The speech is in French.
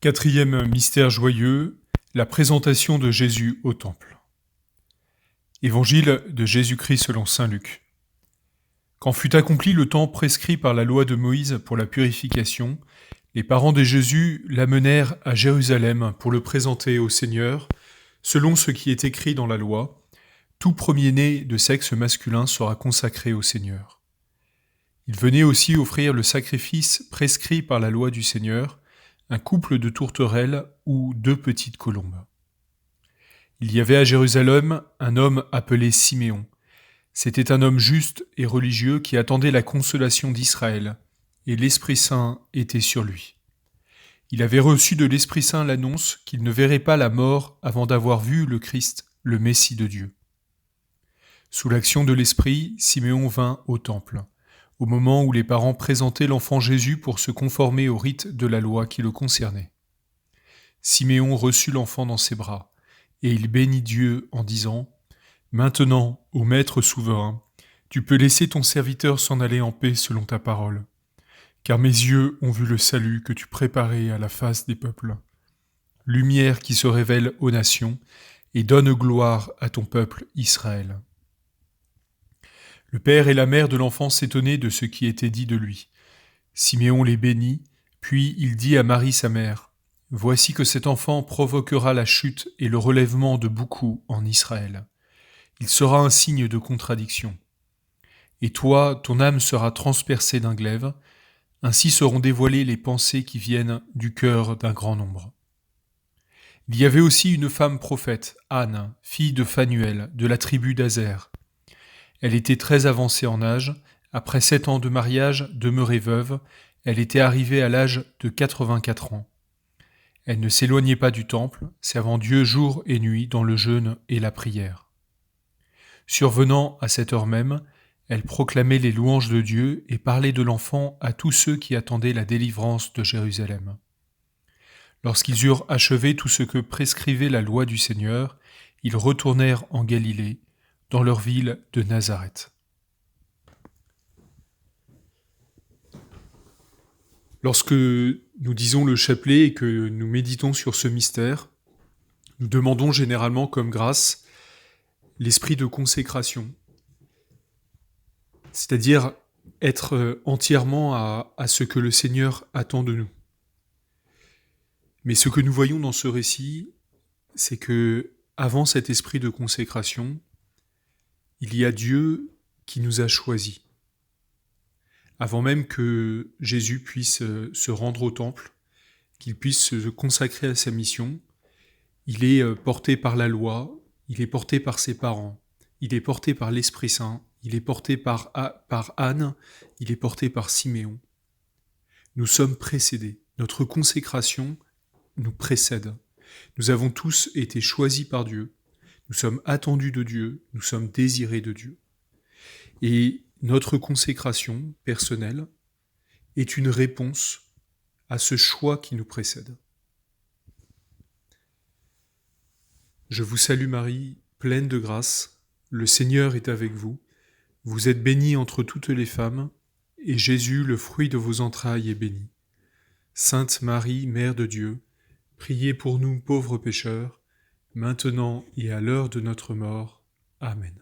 Quatrième mystère joyeux, la présentation de Jésus au Temple. Évangile de Jésus-Christ selon saint Luc. Quand fut accompli le temps prescrit par la loi de Moïse pour la purification, les parents de Jésus l'amenèrent à Jérusalem pour le présenter au Seigneur, selon ce qui est écrit dans la loi. Tout premier-né de sexe masculin sera consacré au Seigneur. Il venait aussi offrir le sacrifice prescrit par la loi du Seigneur, un couple de tourterelles ou 2 petites colombes. Il y avait à Jérusalem un homme appelé Siméon. C'était un homme juste et religieux qui attendait la consolation d'Israël, et l'Esprit Saint était sur lui. Il avait reçu de l'Esprit Saint l'annonce qu'il ne verrait pas la mort avant d'avoir vu le Christ, le Messie de Dieu. Sous l'action de l'Esprit, Siméon vint au temple, au moment où les parents présentaient l'enfant Jésus pour se conformer au rite de la loi qui le concernait. Siméon reçut l'enfant dans ses bras, et il bénit Dieu en disant : « Maintenant, ô Maître souverain, tu peux laisser ton serviteur s'en aller en paix selon ta parole, car mes yeux ont vu le salut que tu préparais à la face des peuples, lumière qui se révèle aux nations et donne gloire à ton peuple Israël. » Le père et la mère de l'enfant s'étonnaient de ce qui était dit de lui. Siméon les bénit, puis il dit à Marie sa mère : « Voici que cet enfant provoquera la chute et le relèvement de beaucoup en Israël. Il sera un signe de contradiction. Et toi, ton âme sera transpercée d'un glaive, ainsi seront dévoilées les pensées qui viennent du cœur d'un grand nombre. » Il y avait aussi une femme prophète, Anne, fille de Phanuel, de la tribu d'Azer. Elle était très avancée en âge. Après 7 ans de mariage, demeurée veuve, elle était arrivée à l'âge de 84 ans. Elle ne s'éloignait pas du temple, servant Dieu jour et nuit dans le jeûne et la prière. Survenant à cette heure même, elle proclamait les louanges de Dieu et parlait de l'enfant à tous ceux qui attendaient la délivrance de Jérusalem. Lorsqu'ils eurent achevé tout ce que prescrivait la loi du Seigneur, ils retournèrent en Galilée, dans leur ville de Nazareth. Lorsque nous disons le chapelet et que nous méditons sur ce mystère, nous demandons généralement comme grâce l'esprit de consécration, c'est-à-dire être entièrement à ce que le Seigneur attend de nous. Mais ce que nous voyons dans ce récit, c'est que avant cet esprit de consécration, il y a Dieu qui nous a choisis. Avant même que Jésus puisse se rendre au temple, qu'il puisse se consacrer à sa mission, il est porté par la loi, il est porté par ses parents, il est porté par l'Esprit Saint, il est porté par Anne, il est porté par Siméon. Nous sommes précédés. Notre consécration nous précède. Nous avons tous été choisis par Dieu. Nous sommes attendus de Dieu, nous sommes désirés de Dieu. Et notre consécration personnelle est une réponse à ce choix qui nous précède. Je vous salue Marie, pleine de grâce, le Seigneur est avec vous. Vous êtes bénie entre toutes les femmes, et Jésus, le fruit de vos entrailles, est béni. Sainte Marie, Mère de Dieu, priez pour nous pauvres pécheurs, maintenant et à l'heure de notre mort. Amen.